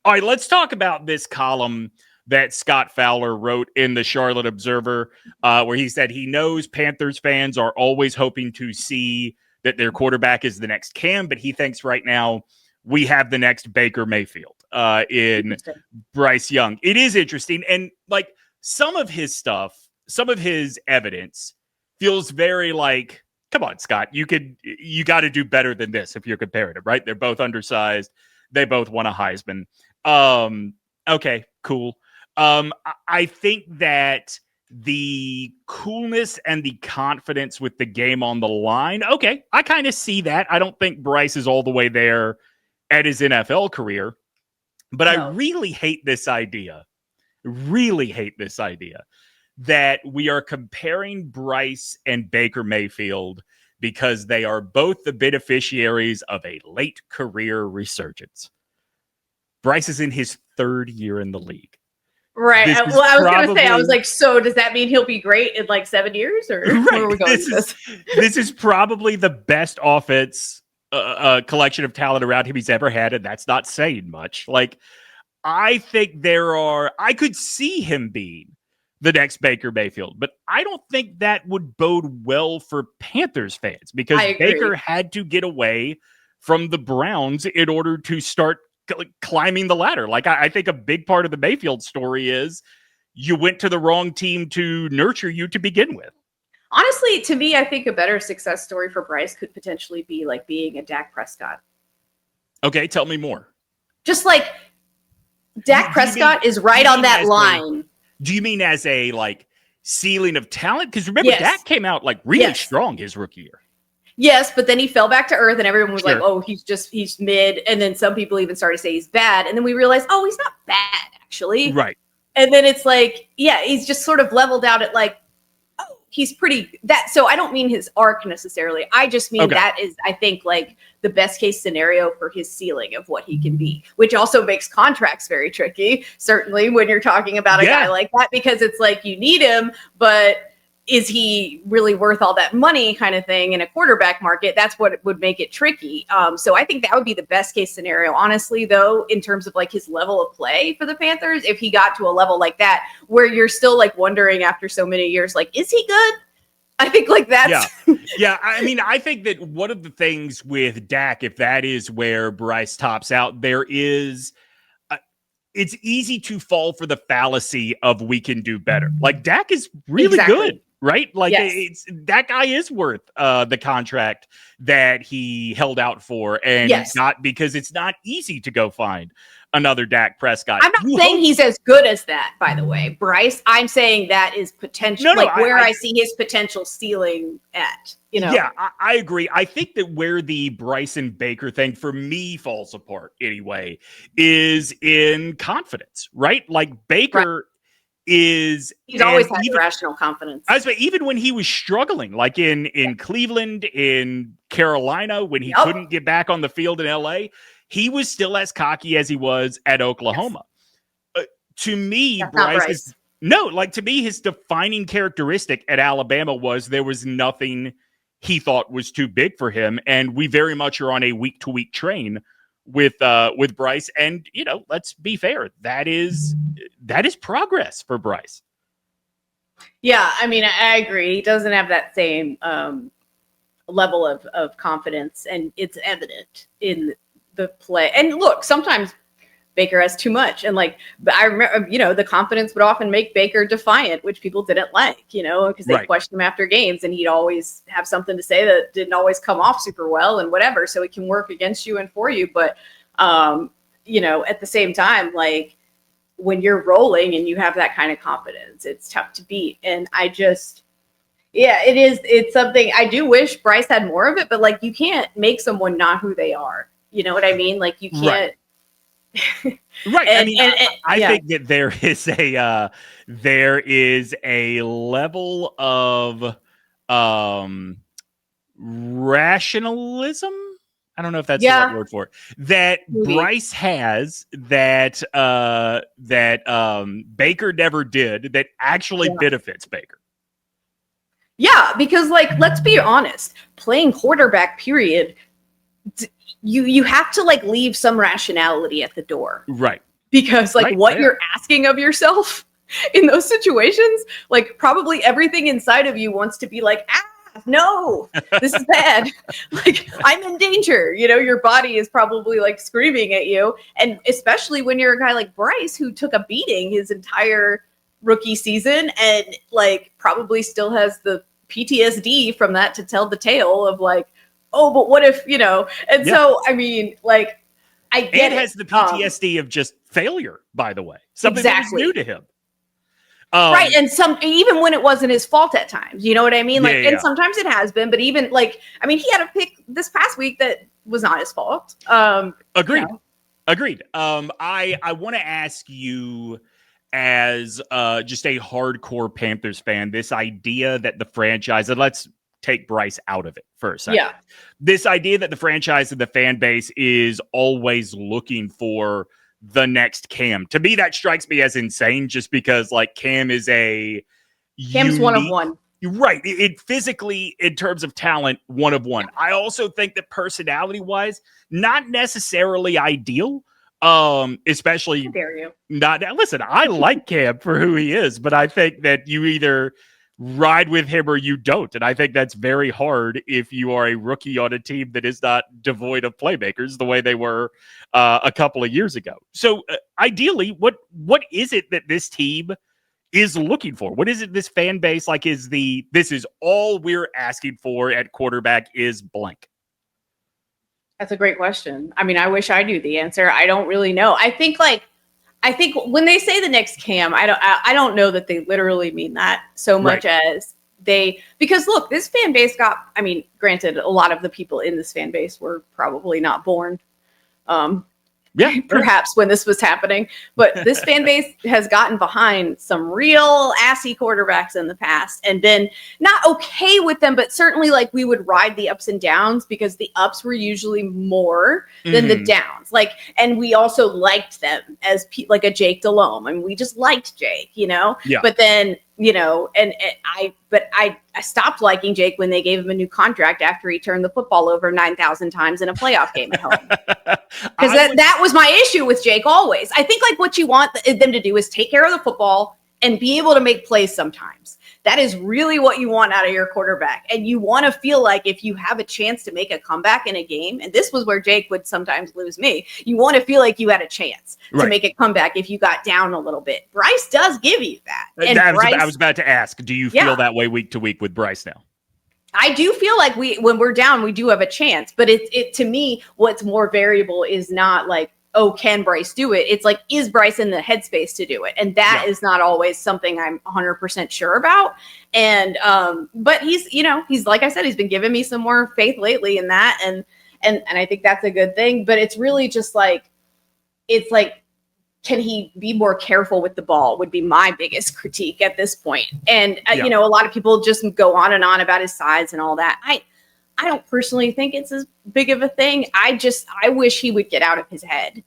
All right, let's talk about this column that Scott Fowler wrote in the Charlotte Observer, where he said he knows Panthers fans are always hoping to see that their quarterback is the next Cam, but he thinks right now we have the next Baker Mayfield in Bryce Young. It is interesting. And like some of his stuff, some of his evidence feels very like, come on, Scott, you got to do better than this if you're comparing them, right? They're both undersized. They both won a Heisman. Okay, cool. I think that the coolness and the confidence with the game on the line, okay, I kind of see that. I don't think Bryce is all the way there at his NFL career, but I really hate this idea that we are comparing Bryce and Baker Mayfield because they are both the beneficiaries of a late career resurgence. Bryce is in his third year in the league. Right. Well, I was going to say, I was like, so does that mean he'll be great in like 7 years? Or right. Where are we going with this? This is probably the best offense collection of talent around him he's ever had, and that's not saying much. Like, I think I could see him being the next Baker Mayfield, but I don't think that would bode well for Panthers fans because Baker had to get away from the Browns in order to start climbing the ladder. Like I think a big part of the Mayfield story is you went to the wrong team to nurture you to begin with. Honestly, to me, I think a better success story for Bryce could potentially be like being a Dak Prescott. Okay, tell me more. Just like Dak Prescott is right on that line. Do you mean as a like ceiling of talent? Because remember, Dak came out like really strong his rookie year. Yes, but then he fell back to earth and everyone was like, oh, he's mid. And then some people even started to say he's bad. And then we realized, oh, he's not bad, actually. Right. And then it's like, yeah, he's just sort of leveled out at like, oh, he's pretty that. So I don't mean his arc necessarily. I just mean that is, I think, like the best case scenario for his ceiling of what he can be, which also makes contracts very tricky, certainly when you're talking about a guy like that, because it's like you need him, but is he really worth all that money kind of thing in a quarterback market? That's what would make it tricky. So I think that would be the best case scenario, honestly, though, in terms of like his level of play for the Panthers. If he got to a level like that, where you're still like wondering after so many years, like, is he good? I think like that's. Yeah. I mean, I think that one of the things with Dak, if that is where Bryce tops out, there is, it's easy to fall for the fallacy of we can do better. Like Dak is really good. Right? Like it's that guy is worth the contract that he held out for. And not because it's not easy to go find another Dak Prescott. I'm not saying he's as good as that, by the way, Bryce. I'm saying that is potential, I see his potential ceiling at, you know? Yeah, I agree. I think that where the Bryce and Baker thing for me falls apart anyway is in confidence, right? Like Baker he's always had irrational confidence. I was saying, even when he was struggling, like in Cleveland, in Carolina, when he couldn't get back on the field in LA, he was still as cocky as he was at Oklahoma. To me, Bryce. To me, his defining characteristic at Alabama was there was nothing he thought was too big for him. And we very much are on a week to week train with Bryce. And, you know, let's be fair. That is progress for Bryce. Yeah. I mean, I agree. He doesn't have that same level of confidence, and it's evident in the play. And look, sometimes Baker has too much. And like, I remember, you know, the confidence would often make Baker defiant, which people didn't like, you know, because they questioned him after games and he'd always have something to say that didn't always come off super well and whatever. So it can work against you and for you. But, you know, at the same time, like when you're rolling and you have that kind of confidence, it's tough to beat. And I just, it's something I do wish Bryce had more of it, but like, you can't make someone not who they are. You know what I mean? Like you can't. Right. I think that there is a level of rationalism. I don't know if that's the right word for it. That Bryce has that Baker never did, that actually benefits Baker. Yeah, because like, let's be honest, playing quarterback, period. You have to like leave some rationality at the door. Right. because like Right, what fair. you're asking of yourself in those situations, like probably everything inside of you wants to be like, no, this is bad. Like I'm in danger. You know, your body is probably like screaming at you. And especially when you're a guy like Bryce who took a beating his entire rookie season and like probably still has the PTSD from that to tell the tale of like, oh, but what if, you know? And so, I mean, like, I get it. it. Has the PTSD of just failure, by the way. Something that was Exactly. new to him. Right. And even when it wasn't his fault at times, you know what I mean? Like, and Yeah. sometimes it has been, but even like, I mean, he had a pick this past week that was not his fault. Agreed. You know. Agreed. I want to ask you, as just a hardcore Panthers fan, this idea that the franchise, and let's take Bryce out of it for a second. Yeah. This idea that the franchise and the fan base is always looking for the next Cam. To me, that strikes me as insane, just because like Cam is Cam's unique, one of one. right? It physically, in terms of talent, one of one. I also think that personality wise, not necessarily ideal. Especially How dare you? not. Listen, I like Cam for who he is, but I think that you either ride with him or you don't, and I think that's very hard if you are a rookie on a team that is not devoid of playmakers the way they were a couple of years ago. So, ideally, what is it that this team is looking for? What is it this fan base like? This is all we're asking for at quarterback is blank? That's a great question. I mean, I wish I knew the answer. I don't really know. I think when they say the next Cam, I don't know that they literally mean that so much as because look, this fan base got, I mean, granted, a lot of the people in this fan base were probably not born. Perhaps when this was happening, but this fan base has gotten behind some real assy quarterbacks in the past and been not okay with them, but certainly like we would ride the ups and downs because the ups were usually more than the downs. Like, and we also liked them as like a Jake Delhomme. I mean, we just liked Jake, you know, but then, you know, and I stopped liking Jake when they gave him a new contract after he turned the football over 9,000 times in a playoff game at home. Because that was my issue with Jake always. I think like what you want them to do is take care of the football and be able to make plays sometimes. That is really what you want out of your quarterback. And you want to feel like if you have a chance to make a comeback in a game, and this was where Jake would sometimes lose me, you want to feel like you had a chance to make a comeback if you got down a little bit. Bryce does give you that. And I was about to ask, do you feel that way week to week with Bryce now? I do feel like when we're down, we do have a chance. But it to me, what's more variable is not like, oh, can Bryce do it? It's like, is Bryce in the headspace to do it? And that is not always something I'm 100% sure about. And but he's, you know, he's, like I said, he's been giving me some more faith lately in that. And I think that's a good thing. But it's really just like, it's like, can he be more careful with the ball would be my biggest critique at this point. And, you know, a lot of people just go on and on about his size and all that. I don't personally think it's as big of a thing. I wish he would get out of his head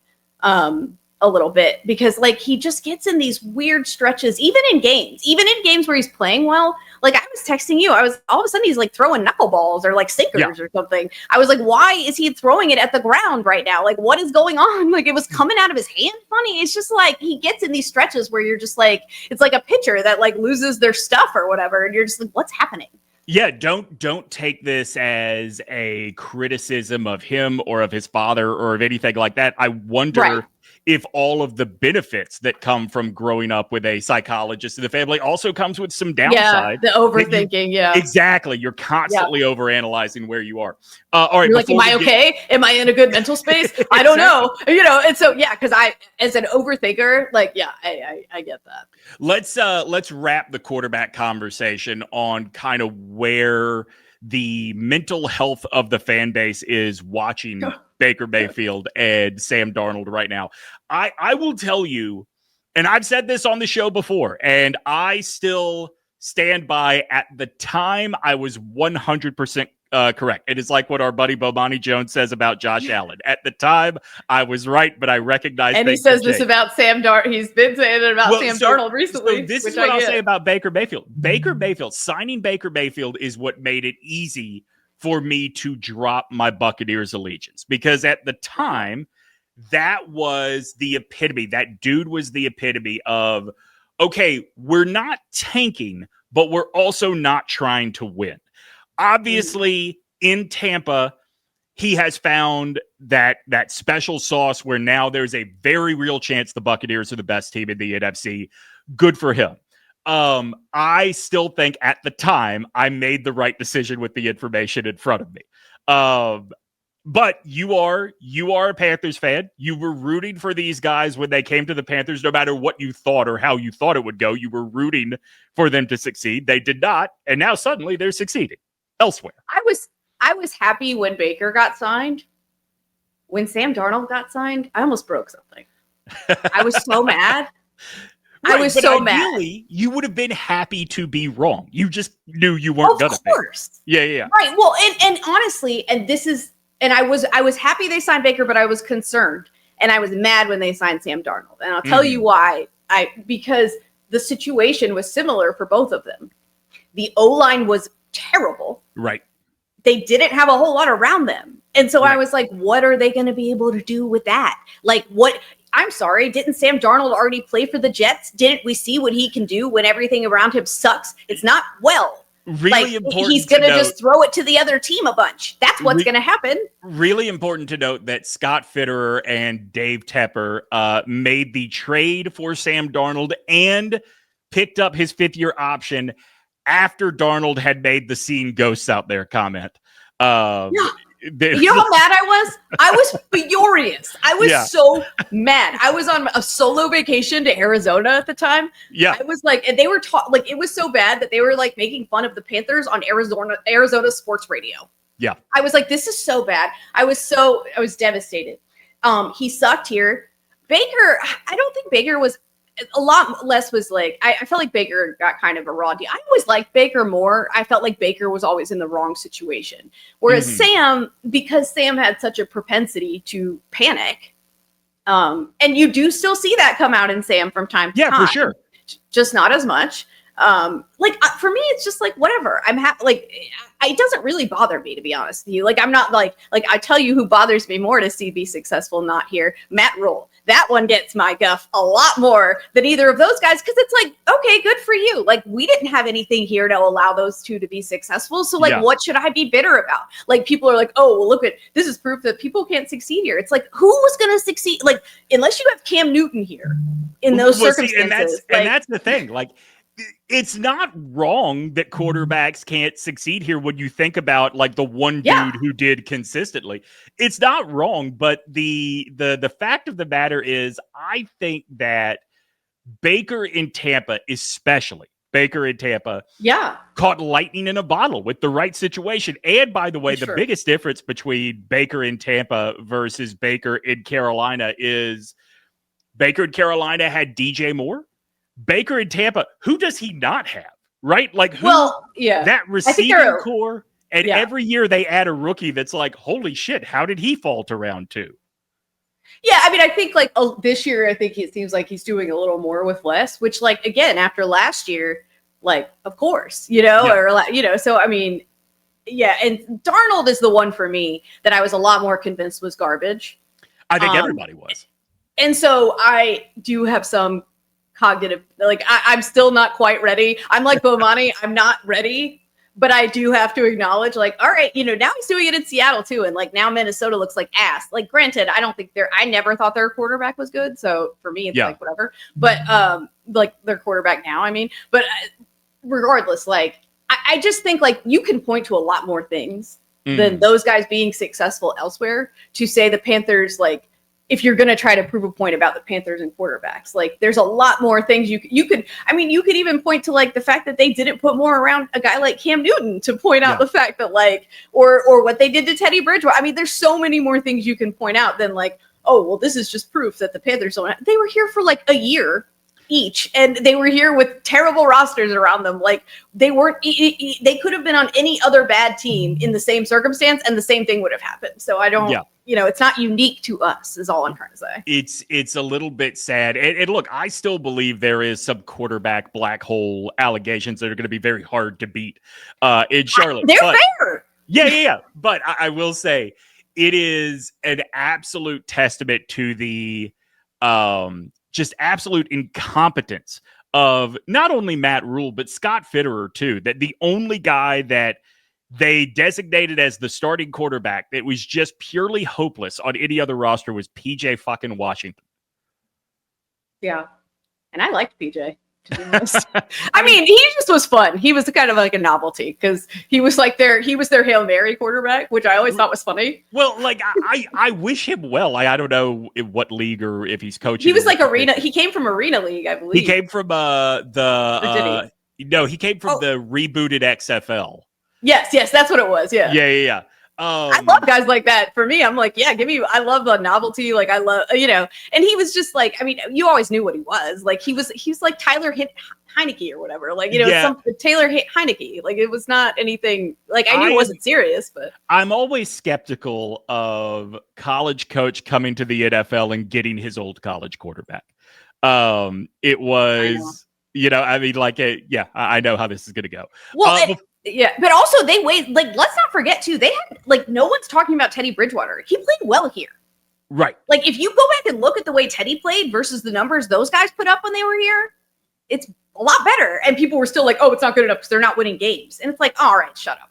a little bit because like he just gets in these weird stretches, even in games where he's playing well. Like I was texting you, all of a sudden he's like throwing knuckleballs or like sinkers or something. I was like, why is he throwing it at the ground right now? Like what is going on? Like it was coming out of his hand funny. It's just like he gets in these stretches where you're just like, it's like a pitcher that like loses their stuff or whatever. And you're just like, what's happening? Yeah, don't take this as a criticism of him or of his father or of anything like that. I wonder if all of the benefits that come from growing up with a psychologist in the family also comes with some downside. Yeah, the overthinking, Exactly. You're constantly overanalyzing where you are. All right. You're like, am I okay? Am I in a good mental space? I don't know. You know, and so, because as an overthinker, like, I get that. Let's wrap the quarterback conversation on kind of where the mental health of the fan base is watching Baker Mayfield and Sam Darnold right now. I will tell you, and I've said this on the show before, and I still stand by, at the time I was 100% correct. It is like what our buddy Bomani Jones says about Josh Allen. At the time, I was right, but I recognize. And he says this about Sam Darnold. He's been saying it about Sam Darnold recently. So this is what I'll say about Baker Mayfield. Signing Baker Mayfield is what made it easy for me to drop my Buccaneers allegiance, because at the time, that was the epitome. That dude was the epitome of, okay, we're not tanking, but we're also not trying to win. Obviously, in Tampa, he has found that special sauce where now there's a very real chance the Buccaneers are the best team in the NFC. Good for him. I still think at the time I made the right decision with the information in front of me. But you are a Panthers fan. You were rooting for these guys when they came to the Panthers, no matter what you thought or how you thought it would go. You were rooting for them to succeed. They did not, and now suddenly they're succeeding elsewhere. I was happy when Baker got signed. When Sam Darnold got signed, I almost broke something. I was so mad. Right, I was so mad. Ideally, you would have been happy to be wrong. You just knew you weren't gonna. Of course. Yeah. Right. Well, and honestly, and this is, and I was happy they signed Baker, but I was concerned, and I was mad when they signed Sam Darnold, and I'll tell you why. Because the situation was similar for both of them. The O-line was terrible. Right. They didn't have a whole lot around them. And so I was like, what are they going to be able to do with that? Like, what? I'm sorry. Didn't Sam Darnold already play for the Jets? Didn't we see what he can do when everything around him sucks? It's not well. Really important. He's going to just throw it to the other team a bunch. That's what's going to happen. Really important to note that Scott Fitterer and Dave Tepper made the trade for Sam Darnold and picked up his fifth-year option after Darnold had made the "seeing ghosts out there" comment. Yeah. You know how mad I was? I was furious. I was so mad. I was on a solo vacation to Arizona at the time. Yeah. I was like, and they were like, it was so bad that they were like making fun of the Panthers on Arizona sports radio. Yeah. I was like, this is so bad. I was devastated. He sucked here. Baker, I don't think Baker was a lot less was like, I felt like Baker got kind of a raw deal. I always liked Baker more. I felt like Baker was always in the wrong situation. Whereas Sam, because Sam had such a propensity to panic, and you do still see that come out in Sam from time to time. Yeah, for sure. Just not as much. For me, it's just like, whatever. I'm happy. Like, it doesn't really bother me, to be honest with you. Like, I'm not like I tell you who bothers me more to see be successful, not here. Matt Rule. That one gets my guff a lot more than either of those guys. Cause it's like, okay, good for you. Like, we didn't have anything here to allow those two to be successful. So like, what should I be bitter about? Like, people are like, oh, well, look at, this is proof that people can't succeed here. It's like, who was going to succeed? Like, unless you have Cam Newton here in those circumstances. And that's the thing. Like, it's not wrong that quarterbacks can't succeed here when you think about like the one dude who did consistently. It's not wrong, but the fact of the matter is, I think that Baker in Tampa, especially Baker in Tampa, caught lightning in a bottle with the right situation. And by the way, the biggest difference between Baker in Tampa versus Baker in Carolina is Baker in Carolina had DJ Moore. Baker in Tampa, who does he not have? Right? Like, who? Well, yeah. That receiving core, and every year they add a rookie that's like, holy shit, how did he fall to round two? Yeah, I mean, I think like this year, I think it seems like he's doing a little more with less, which, like, again, after last year, like, of course, or so I mean, and Darnold is the one for me that I was a lot more convinced was garbage. I think everybody was. And so I do have some cognitive, like, I'm still not quite ready. I'm like Bomani, I'm not ready, but I do have to acknowledge, like, all right, now he's doing it in Seattle too. And like, now Minnesota looks like ass. Like, granted, I never thought their quarterback was good. So for me, it's like, whatever, but like their quarterback now, I mean, but regardless, like, I just think like you can point to a lot more things than those guys being successful elsewhere to say the Panthers, like, if you're going to try to prove a point about the Panthers and quarterbacks, like, there's a lot more things you could even point to, like, the fact that they didn't put more around a guy like Cam Newton to point out the fact that, like, or what they did to Teddy Bridgewater. I mean, there's so many more things you can point out than like, oh, well, this is just proof that the Panthers they were here for like a year each, and they were here with terrible rosters around them. Like, they weren't, they could have been on any other bad team in the same circumstance and the same thing would have happened. So I don't, it's not unique to us is all I'm trying to say. It's a little bit sad. And look, I still believe there is some quarterback black hole allegations that are going to be very hard to beat in Charlotte. They're fair. Yeah. But I will say, it is an absolute testament to the just absolute incompetence of not only Matt Rule, but Scott Fitterer, too. That the only guy that they designated as the starting quarterback that was just purely hopeless on any other roster was PJ fucking Washington. Yeah. And I liked PJ. To be honest. I mean, he just was fun. He was kind of like a novelty because he was their Hail Mary quarterback, which I always thought was funny. Well, like I wish him well. I don't know in what league or if he's coaching. He was like Arena. He came from Arena League, I believe. He came from the he came from the rebooted XFL. Yes, that's what it was. Yeah. I love guys like that. For me, I'm like, yeah, I love the novelty. Like, I love, and he was just like, I mean, you always knew what he was. Like, he was like Tyler Heineke or whatever. Like, Taylor Heineke. Like, it was not anything, like, I knew it wasn't serious, but. I'm always skeptical of college coach coming to the NFL and getting his old college quarterback. It was, I mean, like, I know how this is going to go. Well, yeah, but also let's not forget too, they had no one's talking about Teddy Bridgewater. He played well here. Right. Like if you go back and look at the way Teddy played versus the numbers those guys put up when they were here, it's a lot better. And people were still like, oh, it's not good enough because they're not winning games. And it's like, all right, shut up.